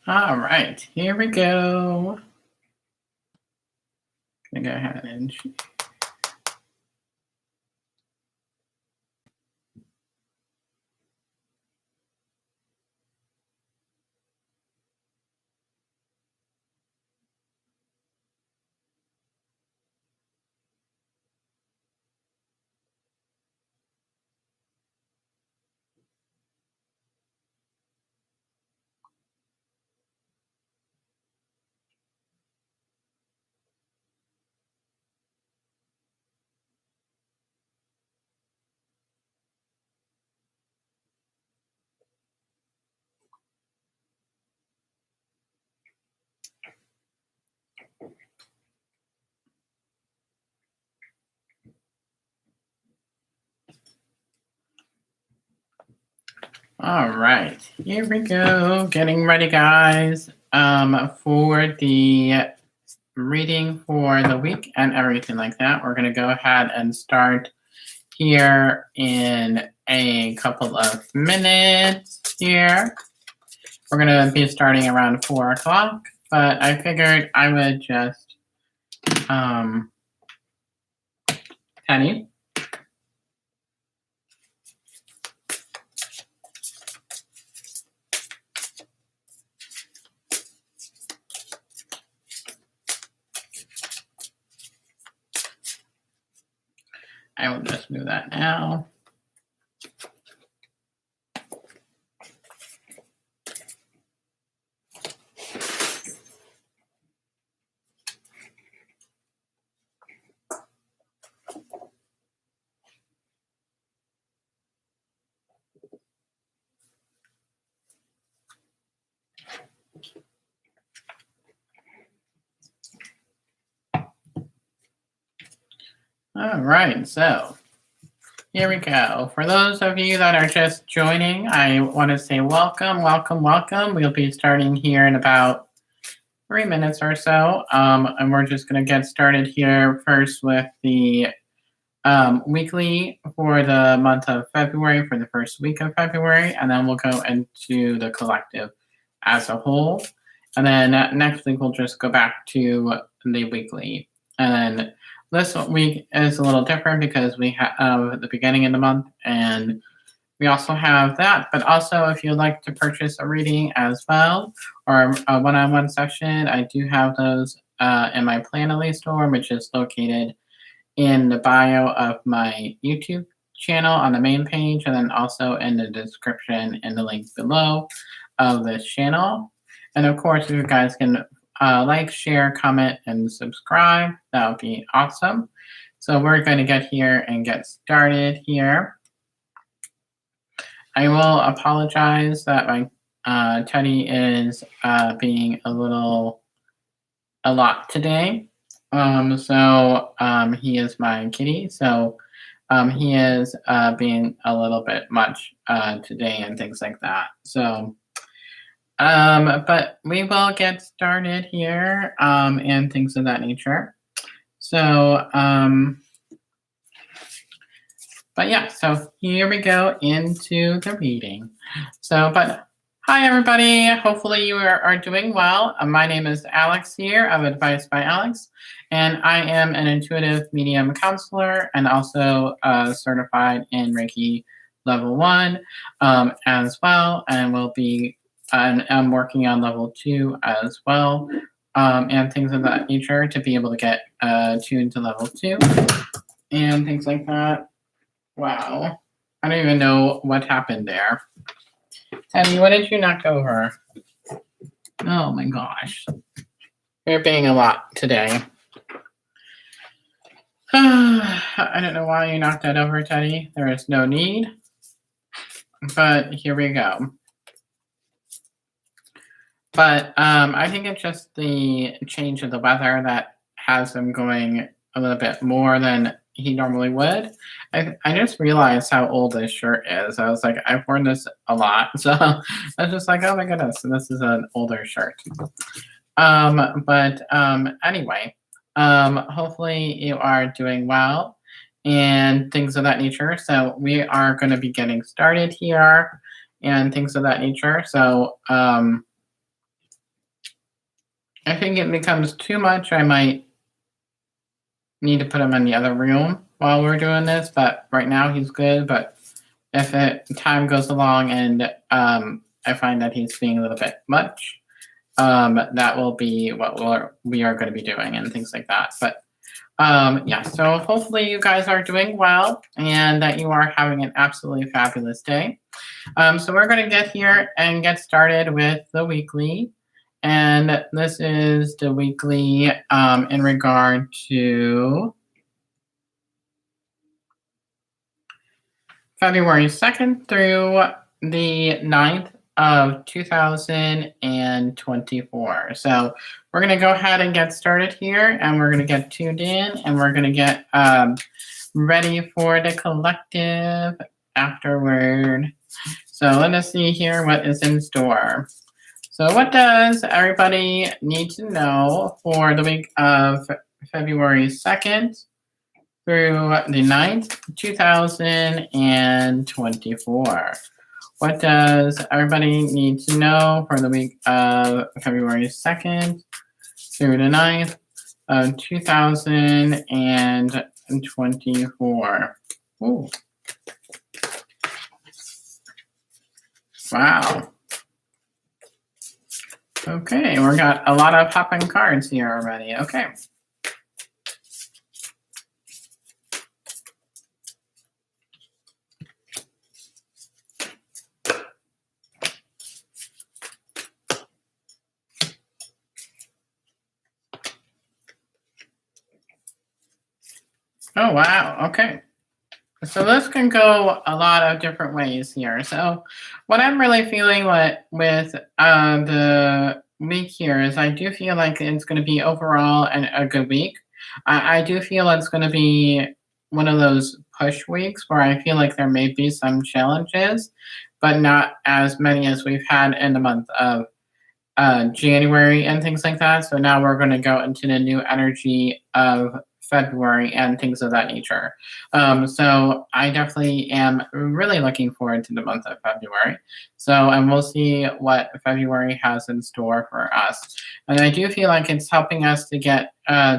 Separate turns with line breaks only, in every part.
All right, here we go. Gonna go ahead and all right, here we go. Getting ready, guys, for the reading for the week and everything like that. We're gonna go ahead and start here in a couple of minutes here. We're gonna be starting around 4 o'clock, but I figured I would just, Penny. I will just do that now. All right, so here we go. For those of you that are just joining, I want to say welcome, welcome, welcome. We'll be starting here in about 3 minutes or so, and we're just going to get started here first with the weekly for the month of February, for the first week of February, and then we'll go into the collective as a whole. And then next week, we'll just go back to the weekly. And then this week is a little different because we have the beginning of the month, and we also have that. But also, if you'd like to purchase a reading as well, or a one-on-one session, I do have those in my Planoly store, which is located in the bio of my YouTube channel on the main page, and then also in the description and the link below of this channel. And of course, if you guys can like, share, comment, and subscribe, that would be awesome. So we're going to get here and get started here. I will apologize that my Teddy is being a lot today. He is my kitty, so he is being a little bit much today and things like that. So, but we will get started here and things of that nature. So, but yeah, so here we go into the reading. So, but hi everybody, hopefully you are doing well. My name is Alex here of Advice by Alex, and I am an intuitive medium counselor and also certified in Reiki level 1 as well, and will be and I'm working on level 2 as well, and things of that nature to be able to get tuned to level 2 and things like that. Wow, I don't even know what happened there. Teddy, what did you knock over? Oh my gosh, you're being a lot today. I don't know why you knocked that over, Teddy. There is no need, but here we go. But I think it's just the change of the weather that has him going a little bit more than he normally would. I just realized how old this shirt is. I was like, I've worn this a lot. So I was just like, oh my goodness, this is an older shirt. Anyway, hopefully you are doing well and things of that nature. So we are going to be getting started here and things of that nature. So I think it becomes too much, I might need to put him in the other room while we're doing this, but right now he's good. But if time goes along and I find that he's being a little bit much, that will be what we are going to be doing and things like that. But yeah, so hopefully you guys are doing well and that you are having an absolutely fabulous day. So we're going to get here and get started with the weekly. And this is the weekly in regard to February 2nd through the 9th of 2024. So we're going to go ahead and get started here, and we're going to get tuned in, and we're going to get ready for the collective afterward. So let us see here what is in store. So what does everybody need to know for the week of February 2nd through the 9th, 2024? What does everybody need to know for the week of February 2nd through the 9th of 2024? Ooh. Wow. Okay, we got a lot of popping cards here already. Okay. Oh, wow. Okay. So this can go a lot of different ways here. So what I'm really feeling with the week here is I do feel like it's going to be overall a good week. I do feel it's going to be one of those push weeks where I feel like there may be some challenges, but not as many as we've had in the month of January and things like that. So now we're going to go into the new energy of February and things of that nature. So I definitely am really looking forward to the month of February. So, and we'll see what February has in store for us. And I do feel like it's helping us to get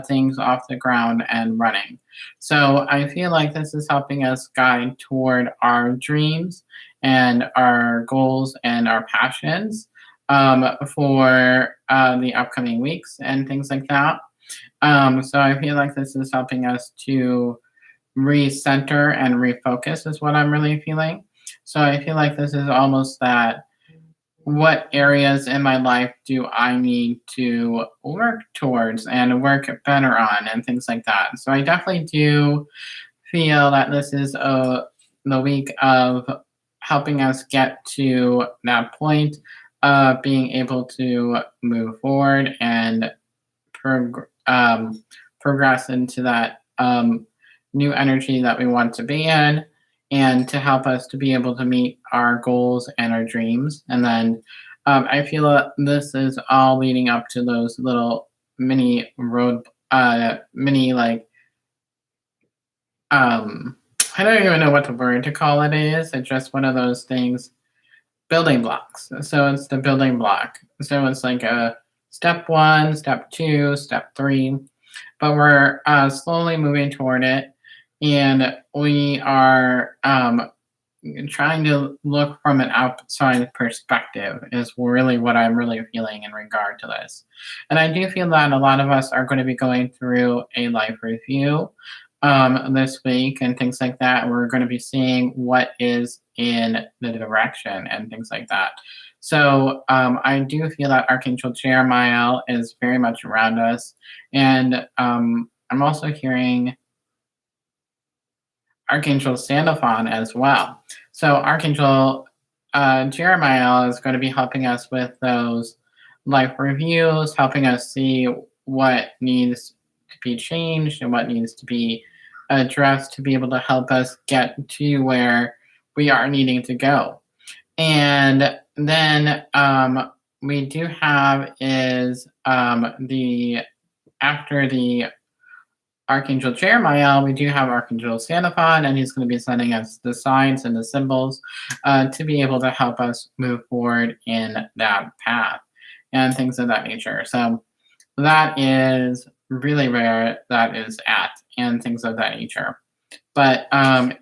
things off the ground and running. So I feel like this is helping us guide toward our dreams and our goals and our passions for the upcoming weeks and things like that. So I feel like this is helping us to recenter and refocus is what I'm really feeling. So I feel like this is almost that what areas in my life do I need to work towards and work better on and things like that. So I definitely do feel that this is the week of helping us get to that point of being able to move forward and progress into that new energy that we want to be in, and to help us to be able to meet our goals and our dreams. And then I feel that this is all leading up to those little mini mini like I don't even know what the word to call it is. It's just one of those things, building blocks. So it's the building block. So it's like a step 1, step 2, step 3, but we're slowly moving toward it. And we are trying to look from an outside perspective is really what I'm really feeling in regard to this. And I do feel that a lot of us are going to be going through a life review this week and things like that. We're going to be seeing what is in the direction and things like that. So I do feel that Archangel Jeremiah is very much around us. And I'm also hearing Archangel Sandalphon as well. So Archangel Jeremiah is going to be helping us with those life reviews, helping us see what needs to be changed and what needs to be addressed to be able to help us get to where we are needing to go. And then we do have is after the Archangel Jeremiah, we do have Archangel Sandalphon, and he's going to be sending us the signs and the symbols to be able to help us move forward in that path and things of that nature. So that is really where that is at, and things of that nature. But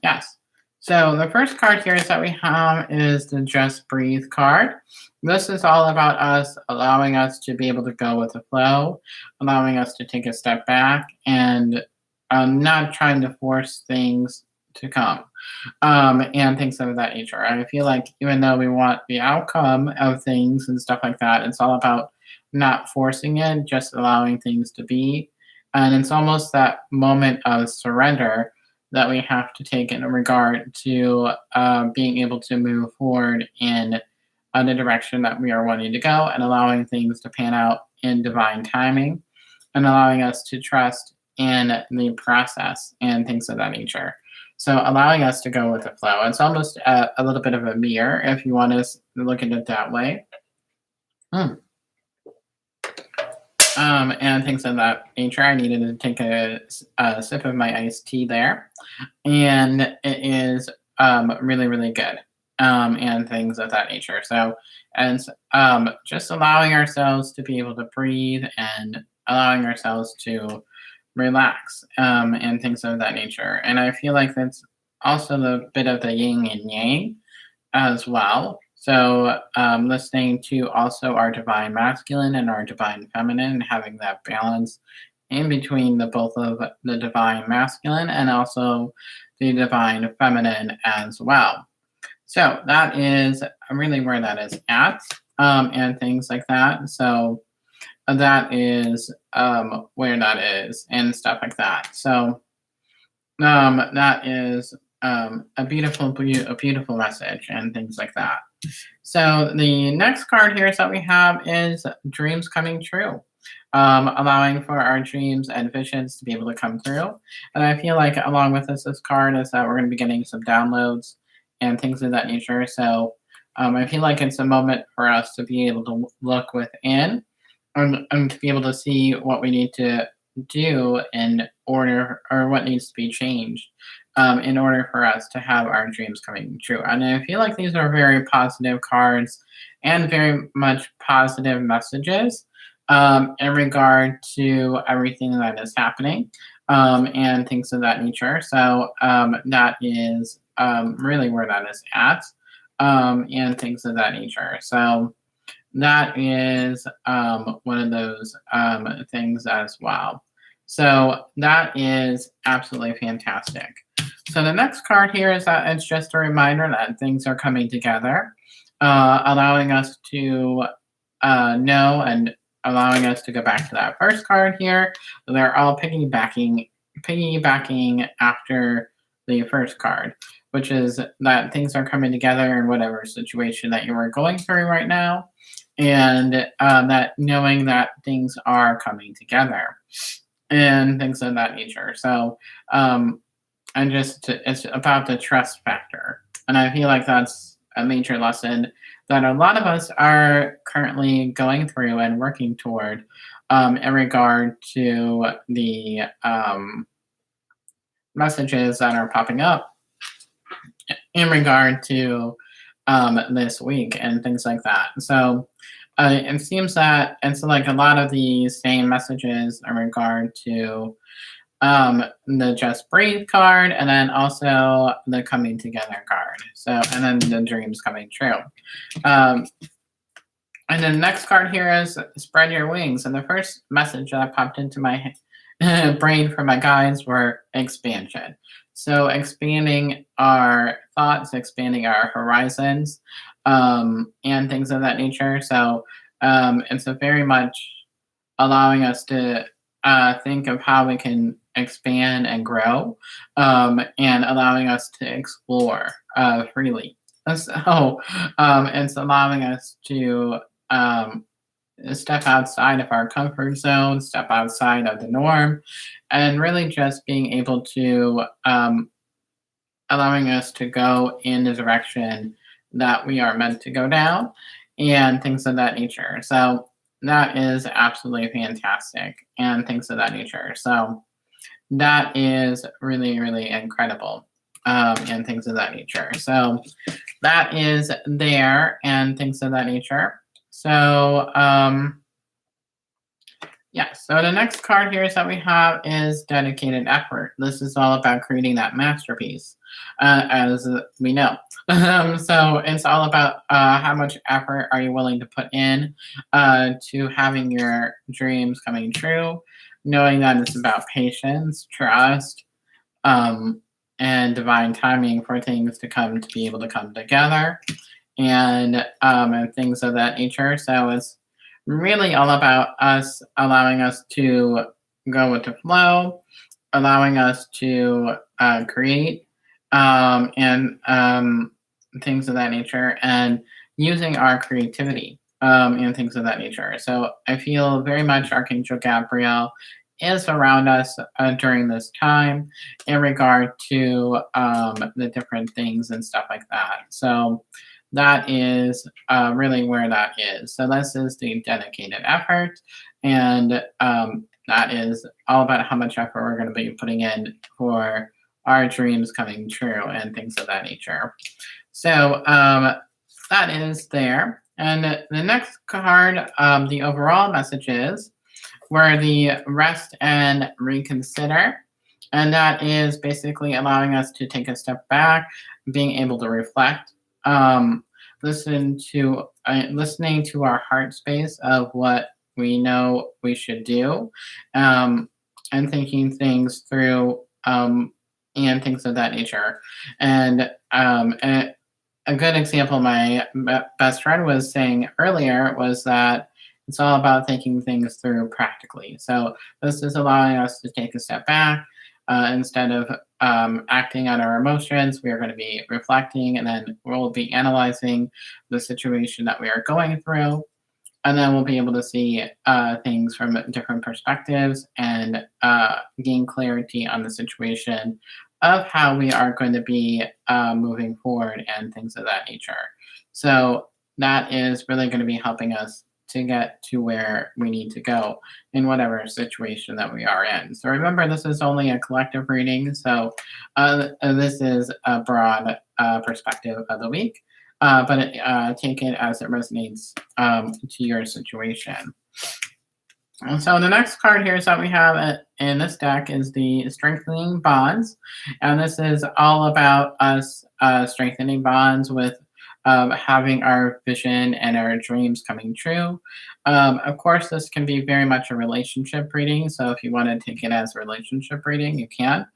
yes. So the first card here is that we have is the Just Breathe card. This is all about us allowing us to be able to go with the flow, allowing us to take a step back, and not trying to force things to come, and things of that nature. I feel like even though we want the outcome of things and stuff like that, it's all about not forcing it, just allowing things to be. And it's almost that moment of surrender that we have to take in regard to being able to move forward in the direction that we are wanting to go, and allowing things to pan out in divine timing, and allowing us to trust in the process and things of that nature. So allowing us to go with the flow. It's almost a little bit of a mirror if you want to look at it that way. Hmm. And things of that nature. I needed to take a sip of my iced tea there, and it is really, really good, and things of that nature. So, and just allowing ourselves to be able to breathe, and allowing ourselves to relax, and things of that nature. And I feel like that's also the bit of the yin and yang as well. So, listening to also our divine masculine and our divine feminine, having that balance in between the both of the divine masculine and also the divine feminine as well. So that is really where that is at, and things like that. So that is where that is and stuff like that. So that is a beautiful message and things like that. So the next card here is that we have is dreams coming true, allowing for our dreams and visions to be able to come through. And I feel like along with this card is that we're going to be getting some downloads and things of that nature. So I feel like it's a moment for us to be able to look within, and to be able to see what we need to do in order, or what needs to be changed, in order for us to have our dreams coming true. And I feel like these are very positive cards and very much positive messages, in regard to everything that is happening, and things of that nature. So that is really where that is at, and things of that nature. So that is one of those things as well. So that is absolutely fantastic. So the next card here is that it's just a reminder that things are coming together, allowing us to know, and allowing us to go back to that first card here. They're all piggybacking after the first card, which is that things are coming together in whatever situation that you are going through right now, and that knowing that things are coming together and things of that nature. So, and just it's about the trust factor, and I feel like that's a major lesson that a lot of us are currently going through and working toward, in regard to the messages that are popping up in regard to this week and things like that. So it seems that it's like a lot of the same messages in regard to the Just Breathe card, and then also the Coming Together card. So, and then the Dreams Coming True. And then the next card here is Spread Your Wings. And the first message that popped into my brain for my guides were expansion. So expanding our thoughts, expanding our horizons, and things of that nature. So it's a very much allowing us to think of how we can expand and grow, and allowing us to explore freely. So it's allowing us to step outside of our comfort zone, step outside of the norm, and really just being able to allowing us to go in the direction that we are meant to go down, and things of that nature. So that is absolutely fantastic, and things of that nature. So that is really, really incredible, and things of that nature. So that is there, and things of that nature. So Yeah, so the next card here is that we have is dedicated effort. This is all about creating that masterpiece, as we know. So it's all about how much effort are you willing to put in to having your dreams coming true, knowing that it's about patience, trust, um, and divine timing for things to come to be able to come together, and things of that nature. So it's really all about us allowing us to go with the flow, allowing us to create, and things of that nature, and using our creativity, and things of that nature. So I feel very much Archangel Gabriel is around us during this time in regard to the different things and stuff like that. So that is really where that is. So this is the dedicated effort, and that is all about how much effort we're going to be putting in for our dreams coming true and things of that nature. So that is there. And the next card, the overall messages, were the rest and reconsider. And that is basically allowing us to take a step back, being able to reflect, um, listening to our heart space of what we know we should do, um, and thinking things through, and things of that nature. And a good example my best friend was saying earlier was that it's all about thinking things through practically. So this is allowing us to take a step back, instead of acting on our emotions. We are going to be reflecting, and then we'll be analyzing the situation that we are going through, and then we'll be able to see things from different perspectives, and gain clarity on the situation of how we are going to be moving forward and things of that nature. So that is really going to be helping us to get to where we need to go in whatever situation that we are in. So remember, this is only a collective reading. So this is a broad perspective of the week, but take it as it resonates to your situation. And so the next card here is that we have in this deck is the Strengthening Bonds. And this is all about us strengthening bonds with having our vision and our dreams coming true. Of course, this can be very much a relationship reading. So if you want to take it as a relationship reading, you can.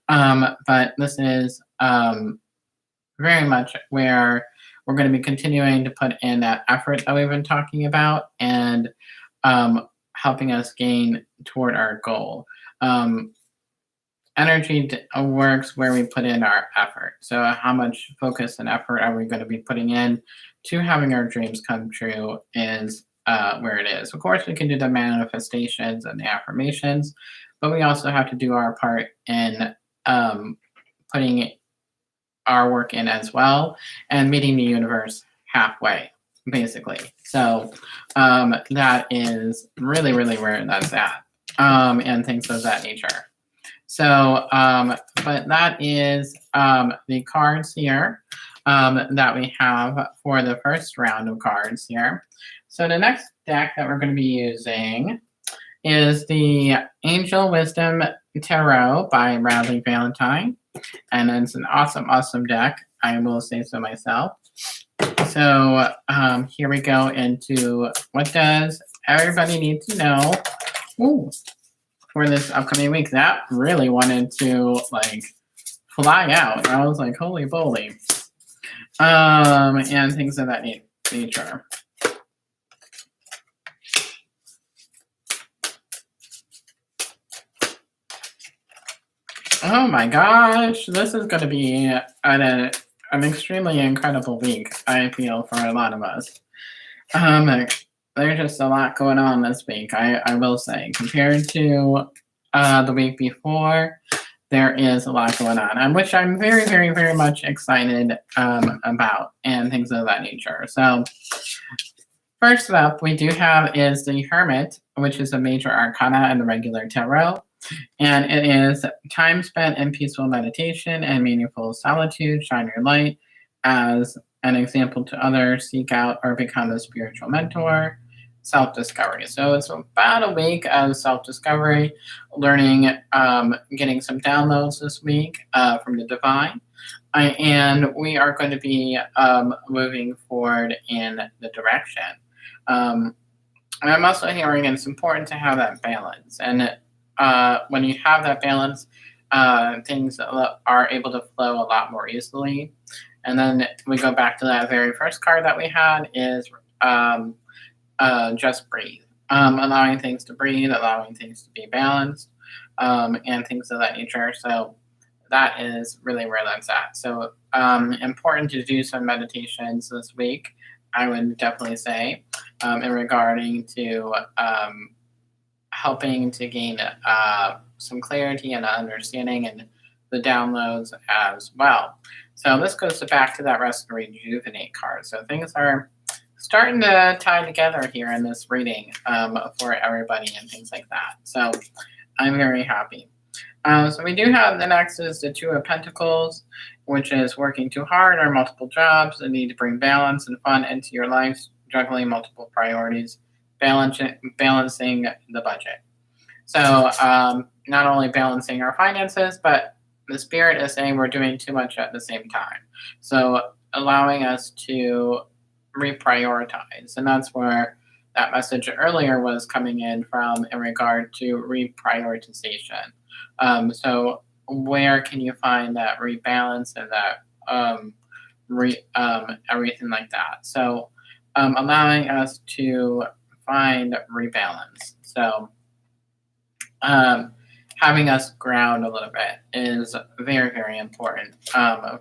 But this is very much where we're going to be continuing to put in that effort that we've been talking about, and helping us gain toward our goal. Energy works where we put in our effort. So how much focus and effort are we going to be putting in to having our dreams come true is where it is. Of course, we can do the manifestations and the affirmations, but we also have to do our part in putting our work in as well, and meeting the universe halfway, basically. So that is really, really where that's at, and things of that nature. So, but that is the cards here that we have for the first round of cards here. So the next deck that we're going to be using is the Angel Wisdom Tarot by Bradley Valentine. And it's an awesome, awesome deck. I will say so myself. So here we go into what does everybody need to know for this upcoming week. That really wanted to like fly out. I was like, holy moly. And things of that nature. Oh my gosh, this is going to be an extremely incredible week, I feel, for a lot of us. There's just a lot going on this week, I will say. Compared to the week before, there is a lot going on, which I'm very, very, very much excited about, and things of that nature. So first up, we do have is the Hermit, which is a major arcana in the regular tarot. And it is time spent in peaceful meditation and meaningful solitude. Shine your light as an example to others. Seek out or become a spiritual mentor. self-discovery. So it's about a week of self-discovery, learning, getting some downloads this week from the divine. And we are going to be moving forward in the direction. And I'm also hearing it's important to have that balance. And when you have that balance, things are able to flow a lot more easily. And then we go back to that very first card that we had is just breathe. Allowing things to breathe, allowing things to be balanced, and things of that nature. So that is really where that's at. So important to do some meditations this week, I would definitely say, in regarding to helping to gain some clarity and understanding and the downloads as well. So this goes back to that rest and rejuvenate card. So things are starting to tie together here in this reading for everybody and things like that. So I'm very happy. So we do have the next is the Two of Pentacles, which is working too hard or multiple jobs, the need to bring balance and fun into your life, juggling multiple priorities, balancing the budget. So not only balancing our finances, but the spirit is saying we're doing too much at the same time. So allowing us to reprioritize. And that's where that message earlier was coming in from in regard to reprioritization. So where can you find that rebalance and that everything like that? So allowing us to find rebalance. So having us ground a little bit is very, very important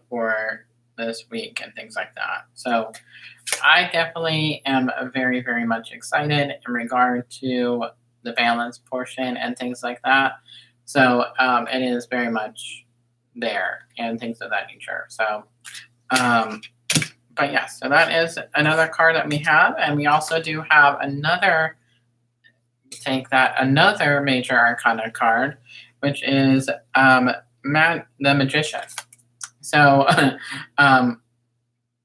for this week and things like that. So I definitely am very, very much excited in regard to the balance portion and things like that. So it is very much there and things of that nature. So, but yes, so that is another card that we have. And we also do have another, another major arcana card, which is the Magician. So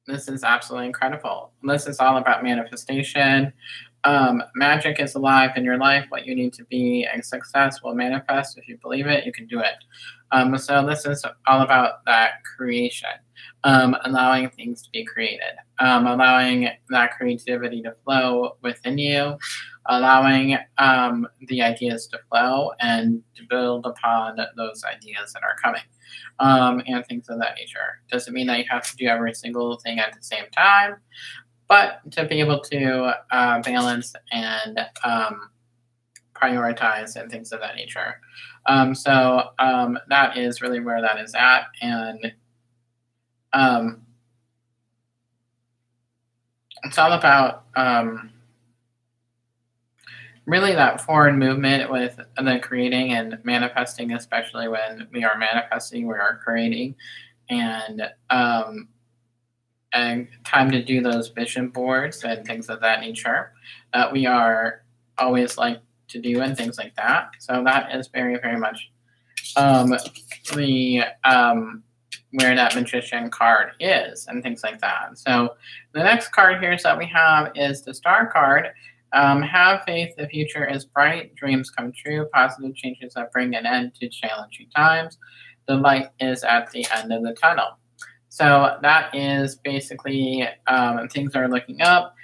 this is absolutely incredible. This is all about manifestation. Magic is alive in your life. What you need to be and success will manifest. If you believe it, you can do it. So this is all about that creation, allowing things to be created, allowing that creativity to flow within you, allowing the ideas to flow and to build upon those ideas that are coming, and things of that nature. Doesn't mean that you have to do every single thing at the same time, but to be able to balance and prioritize and things of that nature. So that is really where that is at. And it's all about really that forward movement with the creating and manifesting, especially when we are manifesting, we are creating. And time to do those vision boards and things of that nature that we are always like to do and things like that. So that is very, very much the where that Magician card is and things like that. So the next card here that we have is the Star card. Have faith, the future is bright, dreams come true, positive changes that bring an end to challenging times. The light is at the end of the tunnel. So that is basically things are looking up.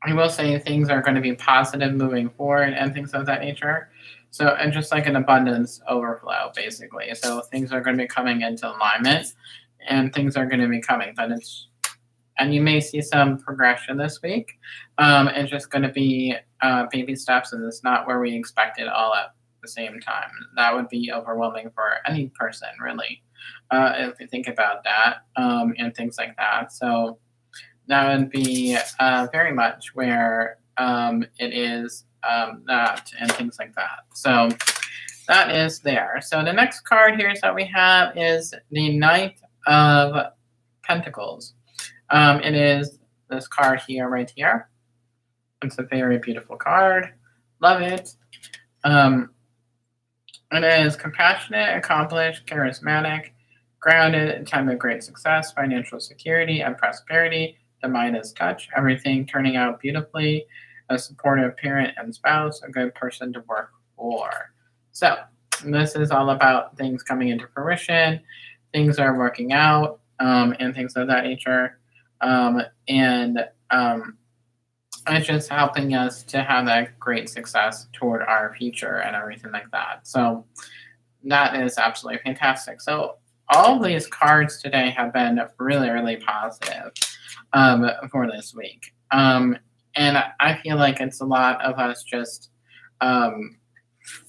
I will say things are going to be positive moving forward and things of that nature. So, and just like an abundance overflow, basically. So things are going to be coming into alignment and things are going to be coming, but and you may see some progression this week. It's just going to be baby steps, and it's not where we expect it all at the same time. That would be overwhelming for any person, really, if you think about that, and things like that. So that would be very much where it is that and things like that. So that is there. So the next card here that we have is the Knight of Pentacles. It is this card here, right here. It's a very beautiful card. Love it. It is compassionate, accomplished, charismatic, grounded, in time of great success, financial security, and prosperity, the Midas touch, everything turning out beautifully, a supportive parent and spouse, a good person to work for. So this is all about things coming into fruition, things are working out, and things of that nature. And it's just helping us to have that great success toward our future and everything like that. So that is absolutely fantastic. So all of these cards today have been really, really positive for this week. And I feel like it's a lot of us just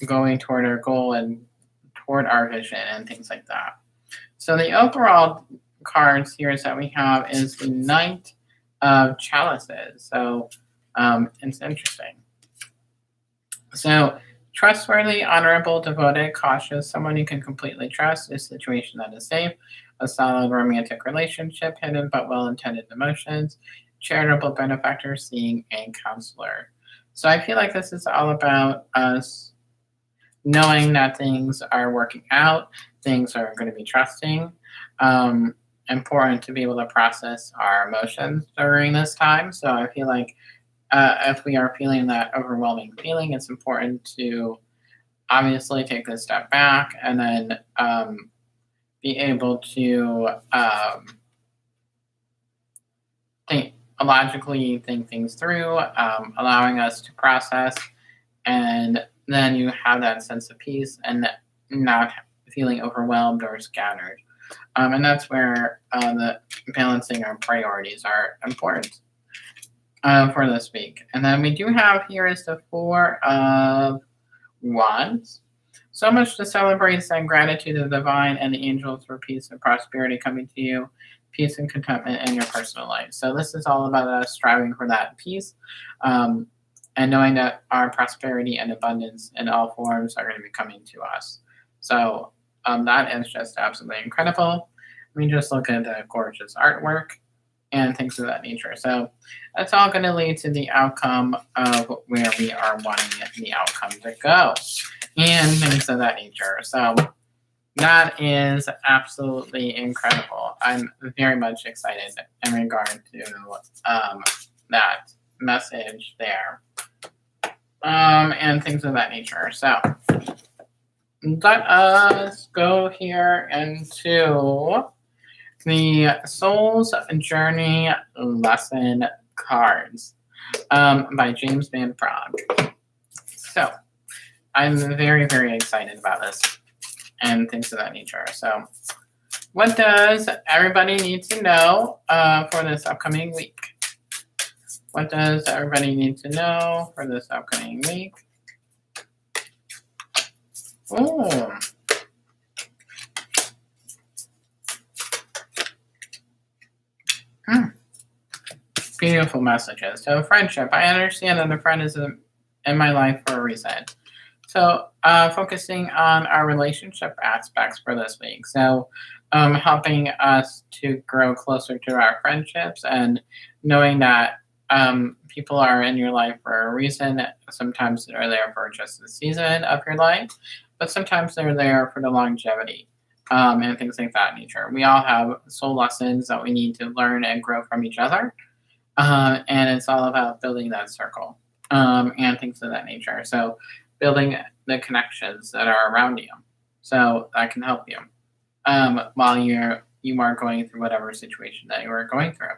going toward our goal and toward our vision and things like that. So the overall cards here that we have is the Knight of Chalices. So it's interesting. So trustworthy, honorable, devoted, cautious, someone you can completely trust, a situation that is safe, a solid romantic relationship, hidden but well-intended emotions, charitable benefactor, seeing a counselor. So I feel like this is all about us knowing that things are working out, things are going to be trusting. Important to be able to process our emotions during this time. So I feel like if we are feeling that overwhelming feeling, it's important to obviously take a step back and then be able to logically think things through, allowing us to process, and then you have that sense of peace and not feeling overwhelmed or scattered. And that's where the balancing our priorities are important for this week. And then we do have here is the Four of Wands. So much to celebrate and gratitude of the divine and the angels for peace and prosperity coming to you, peace and contentment in your personal life. So this is all about us striving for that peace and knowing that our prosperity and abundance in all forms are going to be coming to us. So that is just absolutely incredible. We just look at the gorgeous artwork and things of that nature. So that's all going to lead to the outcome of where we are wanting the outcome to go and things of that nature. So that is absolutely incredible. I'm very much excited in regard to that message there and things of that nature. So let us go here into the Soul's Journey Lesson cards by James Van Praagh. So I'm very, very excited about this and things of that nature. So what does everybody need to know for this upcoming week? What does everybody need to know for this upcoming week? Oh. Beautiful messages. So friendship. I understand that a friend is in my life for a reason. So focusing on our relationship aspects for this week. So helping us to grow closer to our friendships and knowing that people are in your life for a reason. Sometimes they're there for just the season of your life, but sometimes they're there for the longevity and things like that nature. We all have soul lessons that we need to learn and grow from each other. And it's all about building that circle and things of that nature. So building the connections that are around you. So that can help you while you are going through whatever situation that you are going through.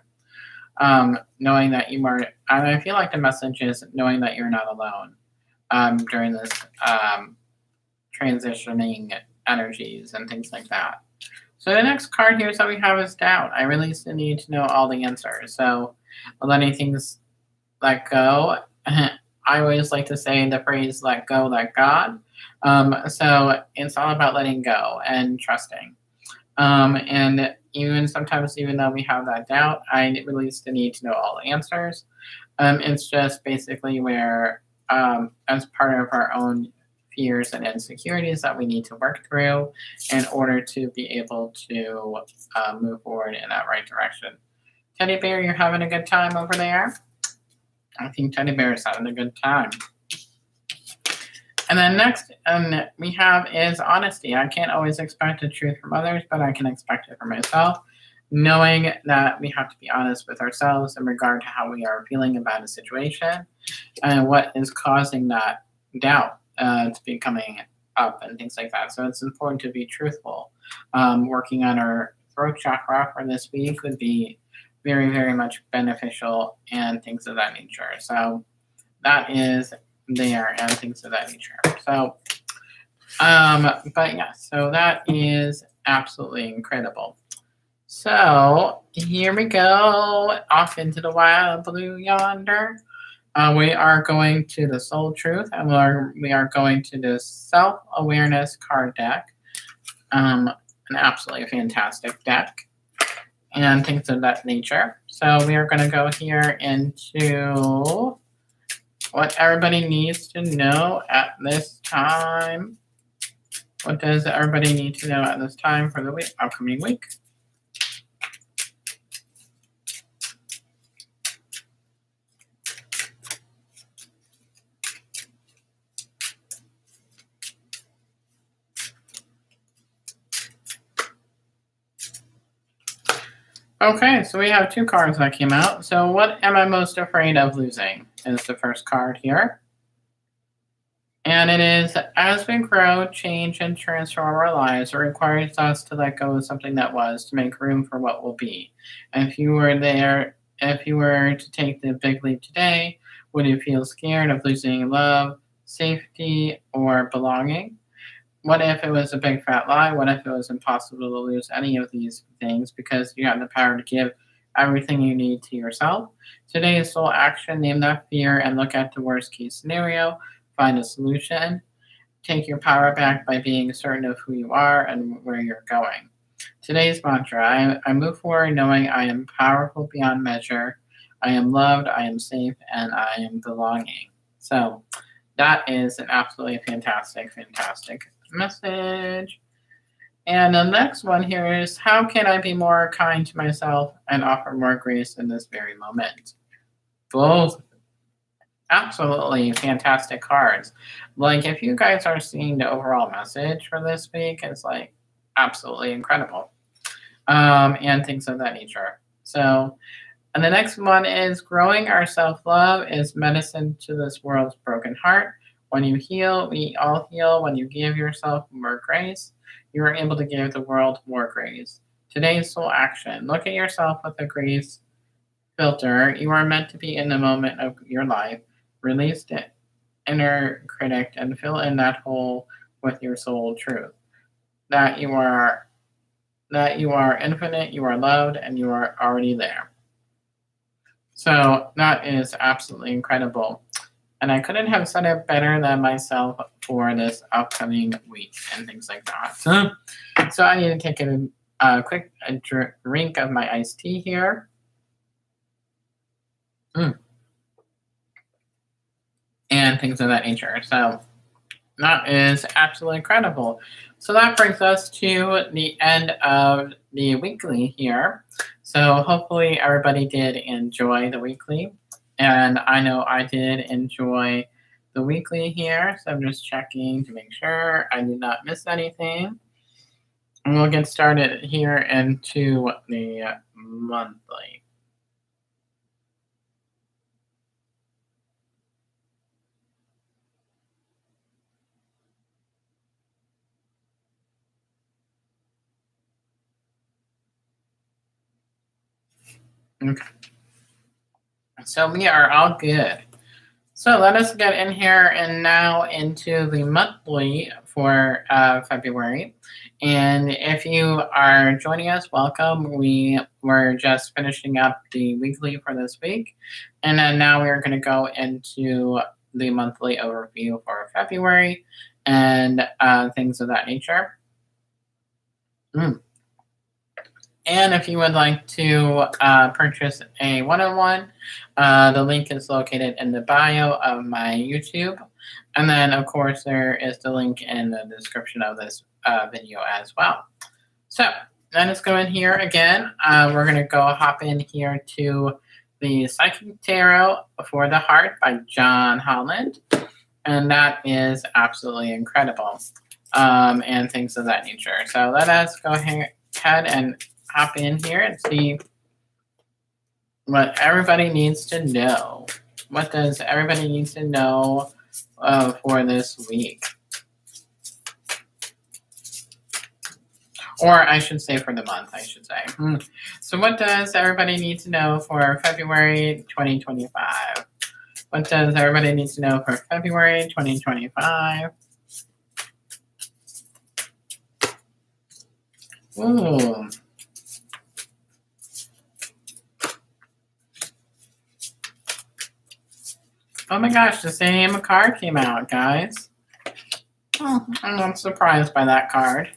Knowing that you are, and I feel like the message is knowing that you're not alone during this transitioning energies and things like that. So the next card here that we have is doubt. I really still need to know all the answers. So letting things let go. I always like to say the phrase "let go, let God." So it's all about letting go and trusting. And even sometimes, even though we have that doubt, I really still need to know all the answers. It's just basically where, as part of our own fears and insecurities that we need to work through in order to be able to move forward in that right direction. Teddy Bear, you're having a good time over there? I think Teddy Bear is having a good time. And then next we have is honesty. I can't always expect the truth from others, but I can expect it from myself. knowing that we have to be honest with ourselves in regard to how we are feeling about a situation and what is causing that doubt to be coming up and things like that. So it's important to be truthful. Working on our throat chakra for this week would be very, very much beneficial and things of that nature. So that is there and things of that nature. So, but yeah, so that is absolutely incredible. So here we go off into the wild blue yonder. We are going to the soul truth, and we are going to the self-awareness card deck. An absolutely fantastic deck and things of that nature. So we are going to go here into what everybody needs to know at this time. What does everybody need to know at this time for the upcoming week? Okay, so we have two cards that came out. So what am I most afraid of losing is the first card here. And it is, as we grow, change, and transform our lives, it requires us to let go of something that was to make room for what will be. And if you were to take the big leap today, would you feel scared of losing love, safety, or belonging? What if it was a big fat lie? What if it was impossible to lose any of these things because you have the power to give everything you need to yourself? Today's soul action, name that fear and look at the worst case scenario. Find a solution. Take your power back by being certain of who you are and where you're going. Today's mantra, I move forward knowing I am powerful beyond measure. I am loved, I am safe, and I am belonging. So that is an absolutely fantastic, fantastic message. And the next one here is, how can I be more kind to myself and offer more grace in this very moment? Both absolutely fantastic cards. Like, if you guys are seeing the overall message for this week, it's like absolutely incredible. And things of that nature. So, and the next one is, growing our self-love is medicine to this world's broken heart. When you heal, we all heal. When you give yourself more grace, you are able to give the world more grace. Today's soul action, look at yourself with a grace filter. You are meant to be in the moment of your life. Release the inner critic and fill in that hole with your soul truth. That you are infinite, you are loved, and you are already there. So that is absolutely incredible. And I couldn't have said it better than myself for this upcoming week and things like that. So I need to take a quick drink of my iced tea here. And things of that nature. So that is absolutely incredible. So that brings us to the end of the weekly here. So hopefully everybody did enjoy the weekly. And I know I did enjoy the weekly here. So I'm just checking to make sure I did not miss anything. And we'll get started here into the monthly. Okay. So we are all good. So let us get in here and now into the monthly for February. And if you are joining us, welcome. We were just finishing up the weekly for this week. And then now we are going to go into the monthly overview for February and things of that nature. And if you would like to purchase a one-on-one, the link is located in the bio of my YouTube. And then, of course, there is the link in the description of this video as well. So let us go in here again. We're going to go hop in here to the Psychic Tarot for the Heart by John Holland. And that is absolutely incredible and things of that nature. So let us go ahead and hop in here and see what everybody needs to know. What does everybody need to know for this week? Or I should say for the month, I should say. So what does everybody need to know for February 2025? What does everybody need to know for February 2025? Ooh. Oh my gosh, the same card came out, guys. Oh, I'm not surprised by that card.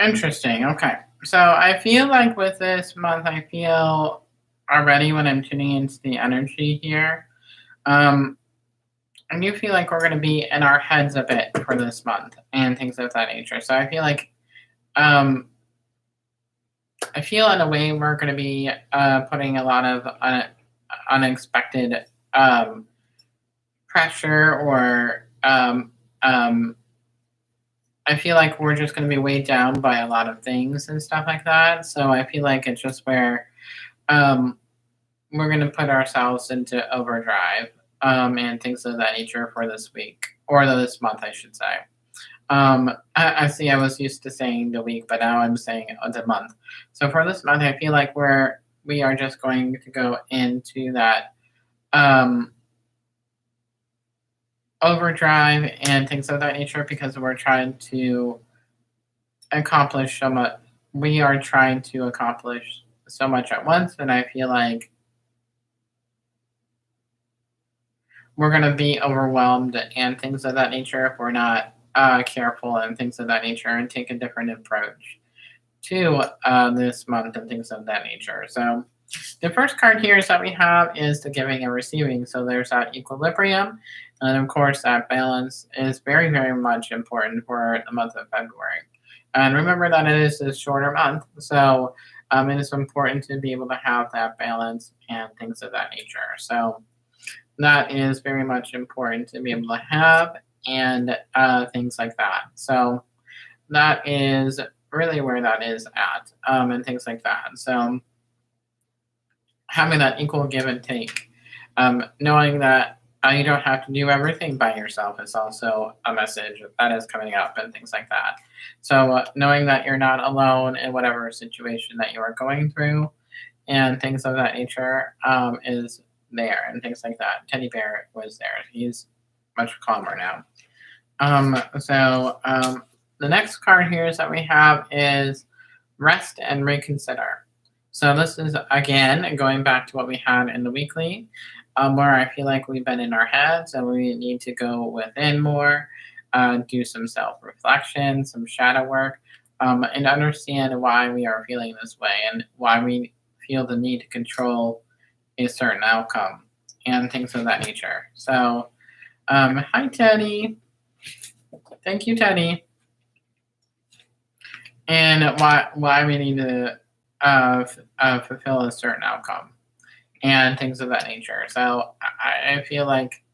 Interesting. Okay. So I feel like with this month, I feel already when I'm tuning into the energy here, I do feel like we're going to be in our heads a bit for this month and things of that nature. So I feel like, I feel in a way we're going to be putting a lot of unexpected pressure or I feel like we're just going to be weighed down by a lot of things and stuff like that. So I feel like it's just where we're going to put ourselves into overdrive and things of that nature for this week, or this month, I should say. I see I was used to saying the week, but now I'm saying the month. So for this month, I feel like we are just going to go into that overdrive and things of that nature because we're trying to accomplish so much. We are trying to accomplish so much at once, and I feel like we're going to be overwhelmed and things of that nature if we're not careful and things of that nature and take a different approach to this month and things of that nature. So the first card here is that we have is the giving and receiving. So there's that equilibrium. And of course, that balance is very, very much important for the month of February. And remember that it is a shorter month. So it is important to be able to have that balance and things of that nature. So that is very much important to be able to have and things like that. So that is really where that is at and things like that. So having that equal give and take, knowing that you don't have to do everything by yourself is also a message that is coming up and things like that. So knowing that you're not alone in whatever situation that you are going through and things of that nature is there and things like that. Teddy Bear was there. He's much calmer now. The next card here is that we have is rest and reconsider. So this is, again, going back to what we had in the weekly, where I feel like we've been in our heads and we need to go within more, do some self-reflection, some shadow work, and understand why we are feeling this way and why we feel the need to control a certain outcome and things of that nature. So, hi, Teddy. Thank you, Teddy. And why we need to fulfill a certain outcome and things of that nature. So I feel like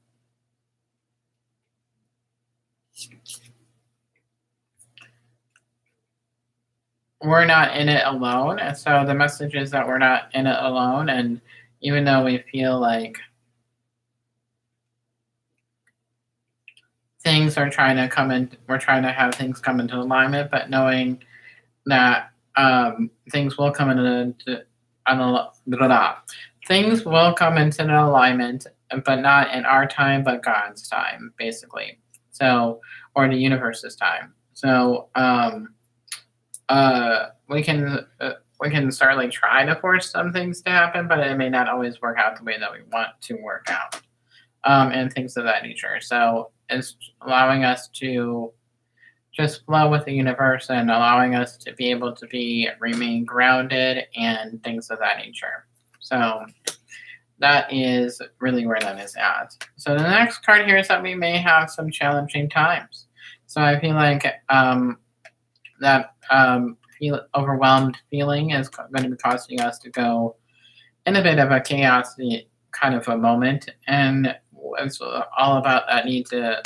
we're not in it alone. And so the message is that we're not in it alone. And even though we feel like things are trying to come in, we're trying to have things come into alignment, but knowing that things will come into things will come into an alignment, but not in our time, but God's time, basically. So, or the universe's time. So, we can certainly try to force some things to happen, but it may not always work out the way that we want to work out, and things of that nature. So, it's allowing us to just flow with the universe and allowing us to be able to remain grounded and things of that nature. So that is really where that is at. So the next card here is that we may have some challenging times. So I feel like that overwhelmed feeling is going to be causing us to go in a bit of a chaos kind of a moment, and it's all about that need to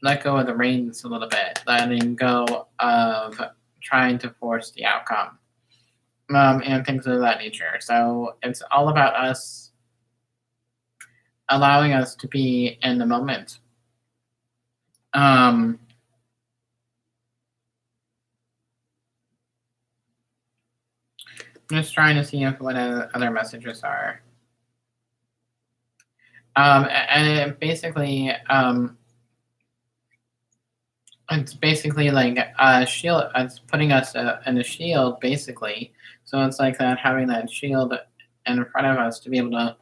let go of the reins a little bit, letting go of trying to force the outcome, and things of that nature. So it's all about us allowing us to be in the moment. I'm just trying to see what other messages are. And it basically, it's basically like a shield. It's putting us in a shield, basically. So it's like that, having that shield in front of us to be able to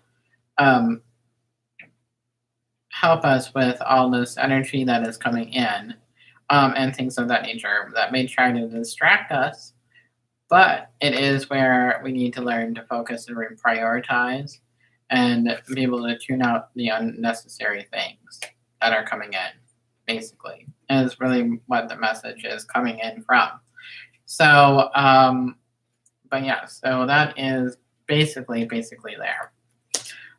help us with all this energy that is coming in, and things of that nature that may try to distract us. But it is where we need to learn to focus and reprioritize and be able to tune out the unnecessary things that are coming in, basically, is really what the message is coming in from. So, but yeah, so that is basically there.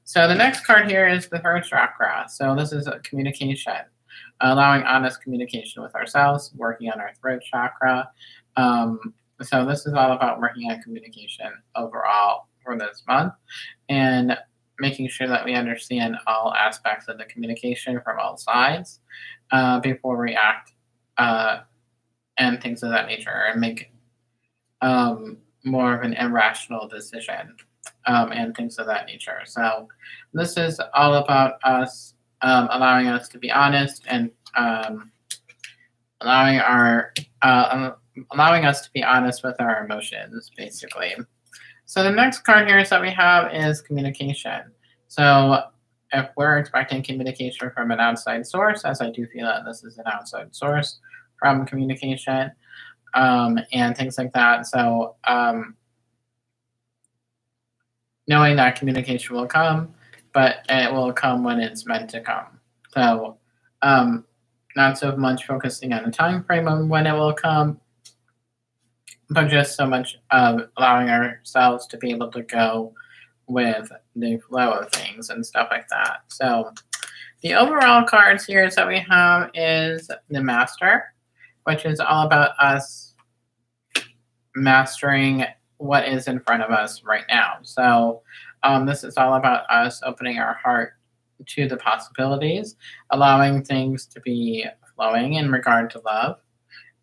So the next card here is the third chakra. So this is a communication, allowing honest communication with ourselves, working on our throat chakra. So this is all about working on communication overall for this month and making sure that we understand all aspects of the communication from all sides before we act and things of that nature, and make more of an irrational decision and things of that nature. So this is all about us allowing us to be honest and allowing us to be honest with our emotions, basically. So the next card here is that we have is communication. So if we're expecting communication from an outside source, as I do feel that this is an outside source from communication, and things like that. So knowing that communication will come, but it will come when it's meant to come. So not so much focusing on a time frame on when it will come, but just so much allowing ourselves to be able to go with the flow of things and stuff like that. So the overall cards here is that we have is the Master, which is all about us mastering what is in front of us right now. So this is all about us opening our heart to the possibilities, allowing things to be flowing in regard to love,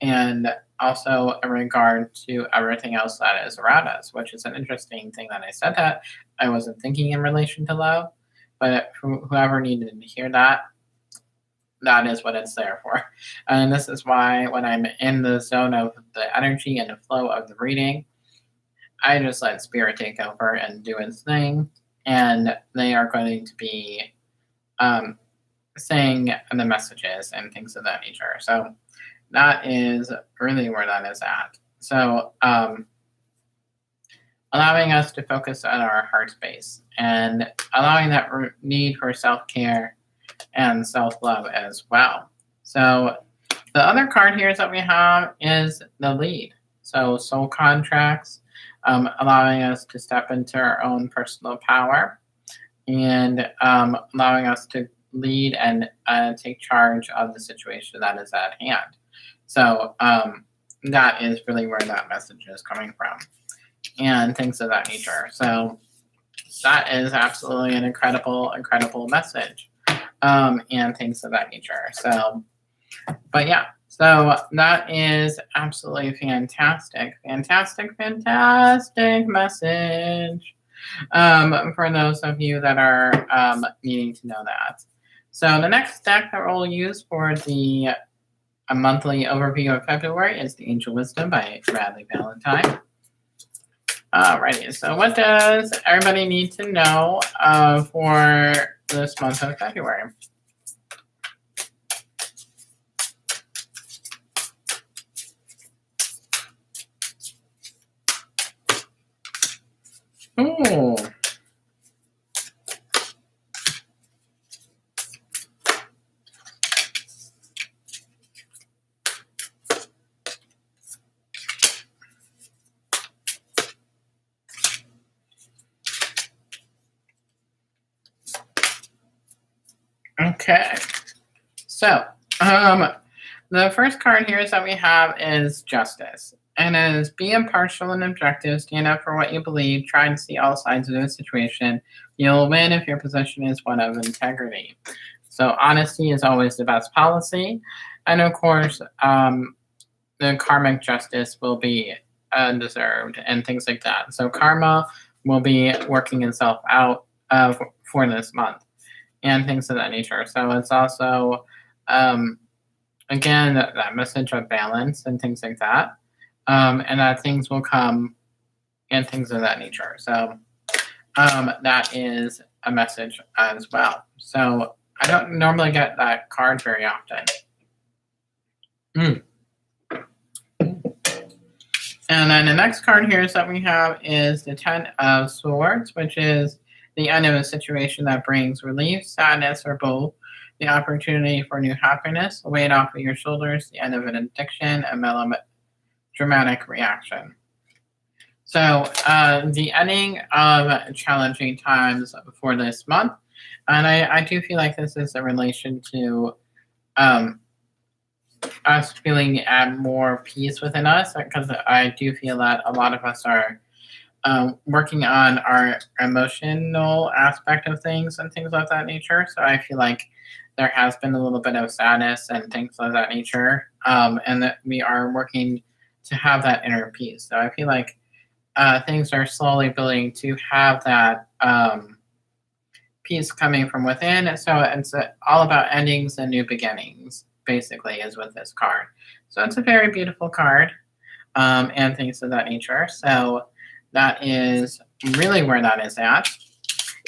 and also in regard to everything else that is around us, which is an interesting thing that I said that I wasn't thinking in relation to love, but whoever needed to hear that, that is what it's there for. And this is why when I'm in the zone of the energy and the flow of the reading, I just let spirit take over and do its thing, and they are going to be saying the messages and things of that nature. So that is really where that is at. So allowing us to focus on our heart space and allowing that need for self-care and self-love as well. So the other card here is that we have is the lead. So soul contracts, allowing us to step into our own personal power and allowing us to lead and take charge of the situation that is at hand. So that is really where that message is coming from and things of that nature. So that is absolutely an incredible message and things of that nature. So, but yeah, so that is absolutely fantastic message for those of you that are needing to know that. So the next deck that we'll use for the a monthly overview of February is the Angel Wisdom by Bradley Valentine. Alrighty, so what does everybody need to know for this month of February? Ooh. Okay. So, the first card here is that we have is justice. And it is be impartial and objective, stand up for what you believe, try to see all sides of the situation. You'll win if your position is one of integrity. So honesty is always the best policy. And of course, the karmic justice will be undeserved and things like that. So karma will be working itself out for this month and things of that nature. So it's also, again, that message of balance and things like that. And that things will come and things of that nature. So that is a message as well. So I don't normally get that card very often. And then the next card here is that we have is the Ten of Swords, which is the end of a situation that brings relief, sadness, or both. The opportunity for new happiness, a weight off of your shoulders, the end of an addiction, a melodramatic reaction. So the ending of challenging times for this month. And I do feel like this is in relation to us feeling more peace within us, because I do feel that a lot of us are working on our emotional aspect of things and things of that nature. So I feel like there has been a little bit of sadness and things of that nature, and that we are working to have that inner peace. So I feel like things are slowly building to have that peace coming from within. So it's all about endings and new beginnings, basically, is with this card. So it's a very beautiful card, and things of that nature. So that is really where that is at,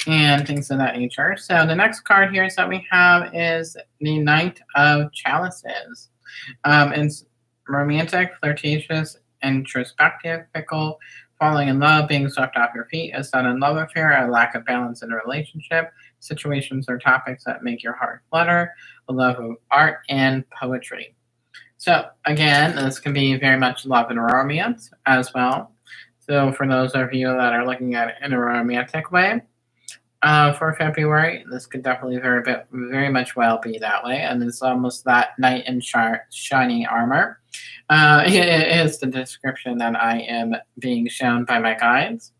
and things of that nature. So the next card here is that we have is the Knight of Chalices. It's romantic, flirtatious, introspective, fickle, falling in love, being swept off your feet, a sudden love affair, a lack of balance in a relationship, situations or topics that make your heart flutter, a love of art and poetry. So again, this can be very much love and romance as well. So for those of you that are looking at it in a romantic way, for February, this could definitely very much well be that way. And it's almost that knight in shiny armor. It is the description that I am being shown by my guides.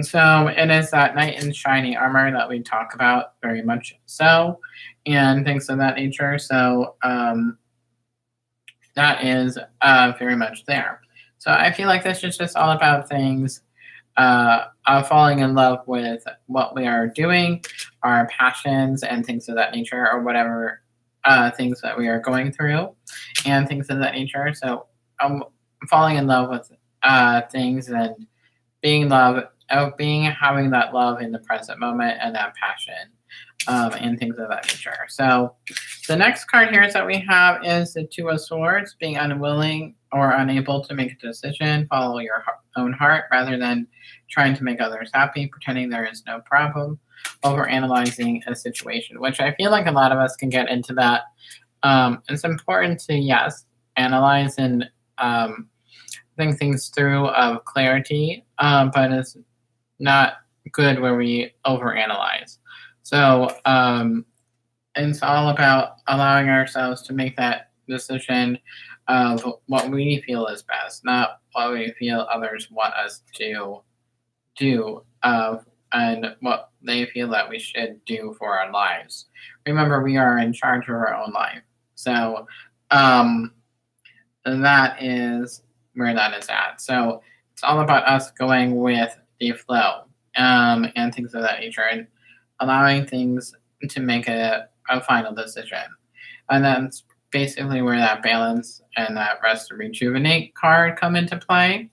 So it is that knight in shiny armor that we talk about very much so, and things of that nature. So that is very much there. So I feel like this is just all about things falling in love with what we are doing, our passions and things of that nature, or whatever things that we are going through and things of that nature. So falling in love with things and having that love in the present moment and that passion and things of that nature. So the next card here is that we have is the Two of Swords, being unwilling or unable to make a decision, follow your own heart rather than trying to make others happy, pretending there is no problem, overanalyzing a situation, which I feel like a lot of us can get into that. It's important to, yes, analyze and think things through of clarity, but it's not good where we overanalyze. So it's all about allowing ourselves to make that decision of what we feel is best, not what we feel others want us to do, and what they feel that we should do for our lives. Remember, we are in charge of our own life. So that is where that is at. So it's all about us going with the flow, and things of that nature, and allowing things to make a final decision. And that's basically where that balance and that rest and rejuvenate card come into play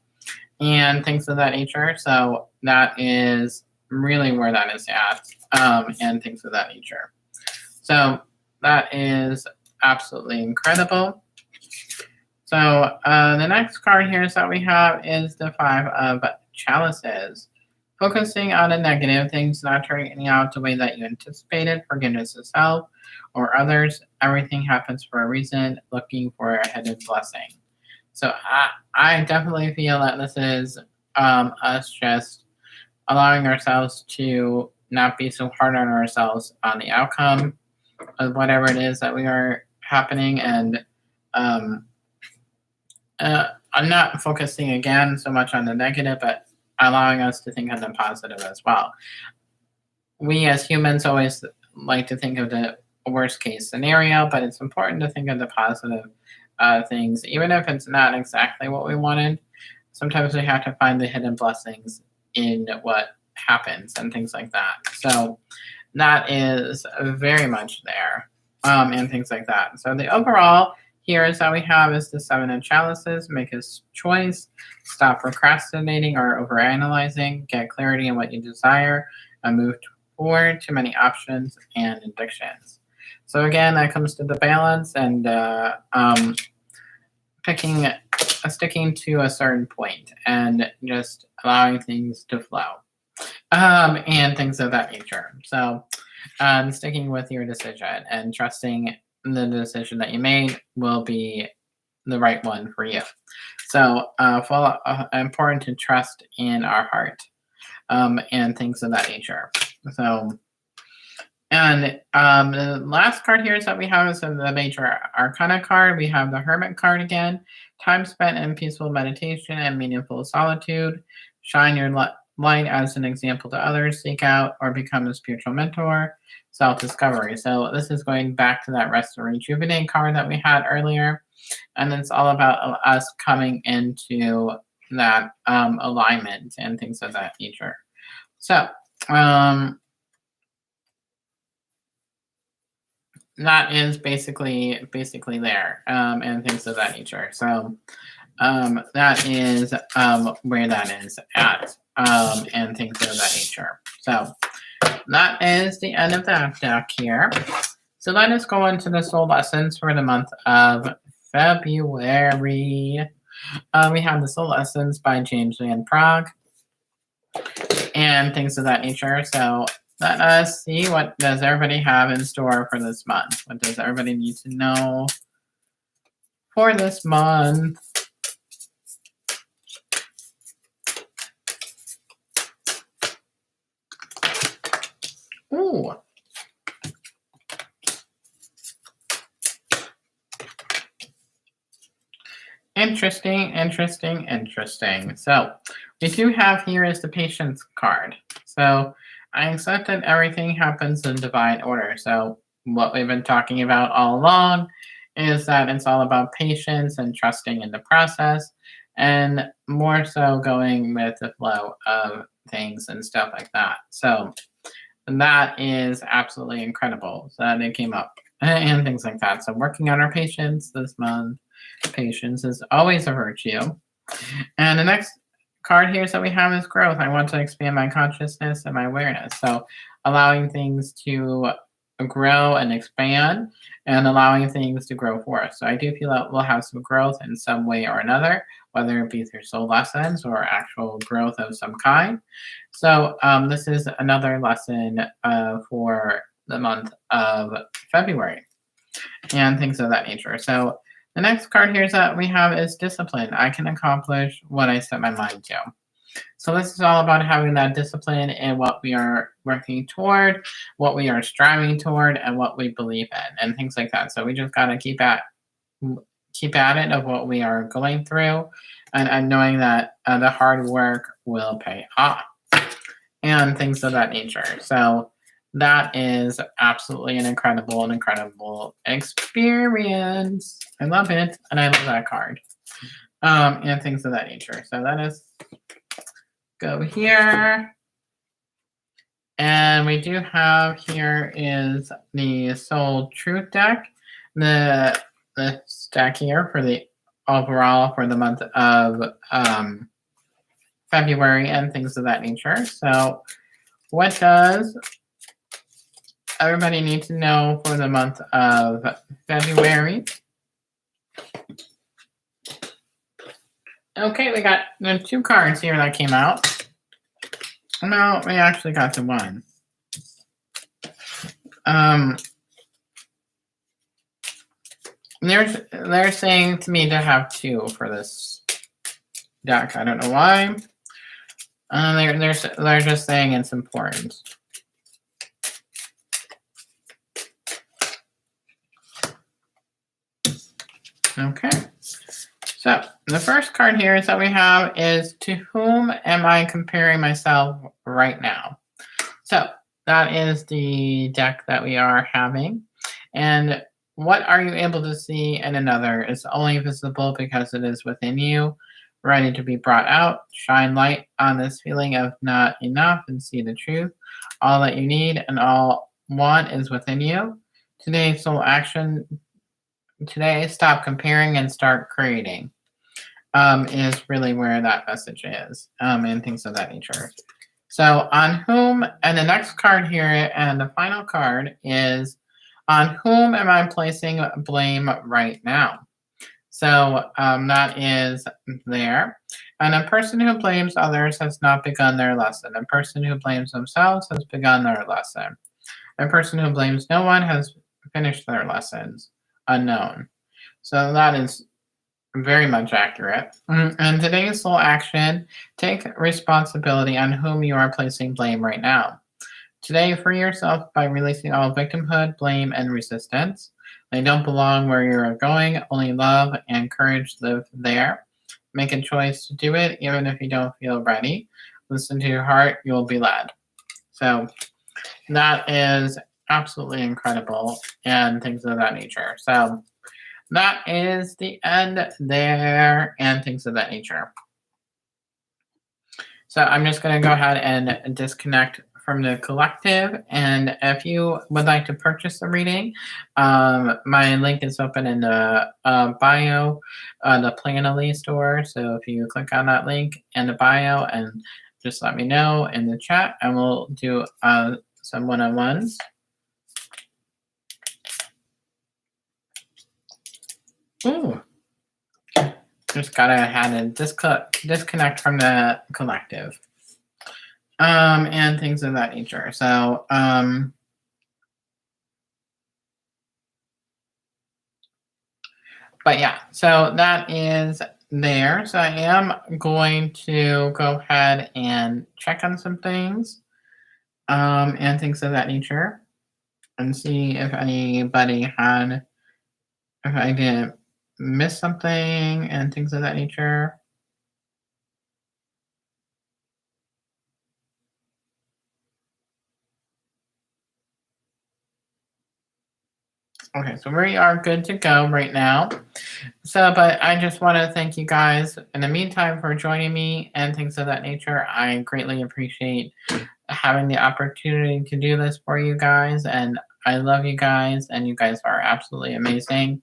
and things of that nature. So that is really where that is at, and things of that nature. So that is absolutely incredible. So the next card here is that we have is the Five of Chalices. Focusing on the negative, things not turning out the way that you anticipated, forgiveness of self or others, everything happens for a reason, looking for a hidden blessing. So I definitely feel that this is us just allowing ourselves to not be so hard on ourselves on the outcome, whatever it is that we are happening, and um, I'm not focusing again so much on the negative, but allowing us to think of the positive as well. We as humans always like to think of the worst case scenario, but it's important to think of the positive things, even if it's not exactly what we wanted. Sometimes we have to find the hidden blessings in what happens and things like that. So that is very much there, and things like that. So the overall here is that we have is the 7 of chalices. Make a choice, stop procrastinating or overanalyzing, get clarity in what you desire, and move forward. Too many options and addictions. So again, that comes to the balance and sticking to a certain point and just allowing things to flow, and things of that nature. So sticking with your decision and trusting the decision that you made will be the right one for you. So important to trust in our heart, and things of that nature. So, and the last card here is that we have is the major arcana card. We have the Hermit card again. Time spent in peaceful meditation and meaningful solitude. Shine your light as an example to others. Seek out or become a spiritual mentor. Self-discovery. So this is going back to that rest and rejuvenate card that we had earlier. And it's all about us coming into that alignment and things of that nature. So that is basically there, and things of that nature. So that is where that is at, and things of that nature. So that is the end of that deck here. So let us go into the soul lessons for the month of February. We have the soul lessons by James Van Praagh and things of that nature. So let us see what does everybody have in store for this month. What does everybody need to know for this month? Ooh. Interesting. So we do have here is the patience card. So I accept that everything happens in divine order. So what we've been talking about all along is that it's all about patience and trusting in the process, and more so going with the flow of things and stuff like that. So that is absolutely incredible that it came up and things like that. So working on our patience this month. Patience is always a virtue. And the next card here is that we have is growth. I want to expand my consciousness and my awareness. So allowing things to grow and expand and allowing things to grow for us. So I do feel that we'll have some growth in some way or another, whether it be through soul lessons or actual growth of some kind. So this is another lesson for the month of February and things of that nature. So the next card here is that we have is discipline. I can accomplish what I set my mind to. So this is all about having that discipline in what we are working toward, what we are striving toward, and what we believe in, and things like that. So we just gotta keep at it of what we are going through, and knowing that the hard work will pay off, and things of that nature. So that is absolutely an incredible experience. I love it, and I love that card, and things of that nature. So that is go here, and we do have here is the Soul Truth deck, the stack here for the overall for the month of February and things of that nature. So what does everybody need to know for the month of February? Okay, we got the 2 cards here that came out. No, we actually got the 1. They're saying to me to have 2 for this deck. I don't know why. They're just saying it's important. Okay. So the first card here is that we have is, to whom am I comparing myself right now? So that is the deck that we are having. And what are you able to see in another is only visible because it is within you, ready to be brought out. Shine light on this feeling of not enough and see the truth. All that you need and all want is within you. Today's soul action. Today, stop comparing and start creating. Is really where that message is, and things of that nature. So, on whom, and the next card here, and the final card is, on whom am I placing blame right now? So, that is there. And a person who blames others has not begun their lesson. A person who blames themselves has begun their lesson. A person who blames no one has finished their lessons. Unknown. So, that is very much accurate. And today's soul action, take responsibility on whom you are placing blame right now. Today, free yourself by releasing all victimhood, blame, and resistance. They don't belong where you're going. Only love and courage live there. Make a choice to do it, even if you don't feel ready. Listen to your heart, you'll be led. So that is absolutely incredible, and things of that nature. So that is the end there, and things of that nature. So I'm just going to go ahead and disconnect from the collective. And if you would like to purchase the reading, my link is open in the bio, the Planoly store. So if you click on that link in the bio and just let me know in the chat, and we'll do some one-on-ones. Ooh. Just gotta have to disconnect from the collective. And things of that nature. So, but yeah, so that is there. So I am going to go ahead and check on some things, and things of that nature, and see if anybody had, if I didn't miss something and things of that nature. Okay, so we are good to go right now. So, but I just want to thank you guys in the meantime for joining me and things of that nature. I greatly appreciate having the opportunity to do this for you guys, and I love you guys, and you guys are absolutely amazing.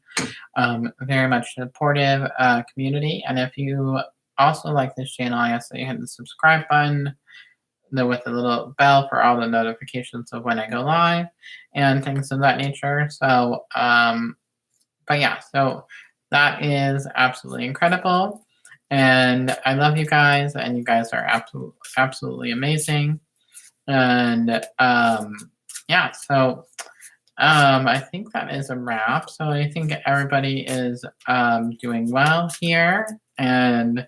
Very much supportive community. And if you also like this channel, I ask that you hit the subscribe button with the little bell for all the notifications of when I go live and things of that nature. So, but yeah, so that is absolutely incredible. And I love you guys, and you guys are absolutely amazing. And yeah, so I think that is a wrap. So I think everybody is doing well here. And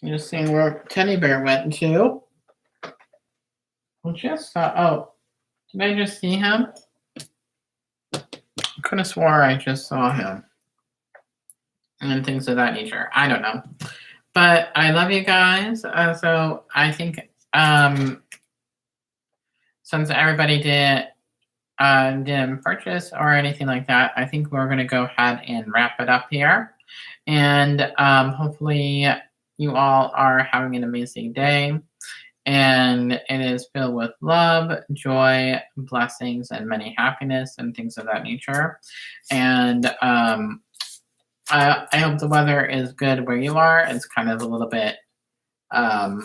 just seeing where Teddy Bear went to. Just saw, oh, did I just see him? I could have swore I just saw him. And things of that nature. I don't know. But I love you guys. So I think since everybody didn't purchase or anything like that, I think we're going to go ahead and wrap it up here. And hopefully you all are having an amazing day. And it is filled with love, joy, blessings, and many happiness and things of that nature. And I hope the weather is good where you are. It's kind of a little bit, I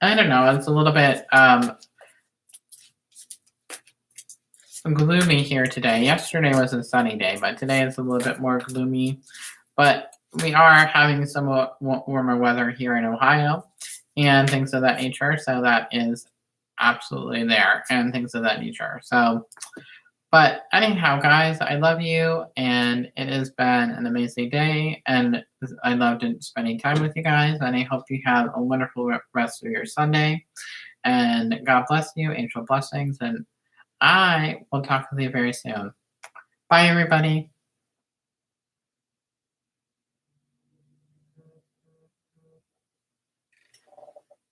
don't know, it's a little bit gloomy here today. Yesterday was a sunny day, but today is a little bit more gloomy. But we are having somewhat warmer weather here in Ohio and things of that nature. So that is absolutely there and things of that nature. So, but anyhow, guys, I love you, and it has been an amazing day, and I loved spending time with you guys, and I hope you have a wonderful rest of your Sunday, and God bless you, angel blessings, and I will talk with you very soon. Bye, everybody.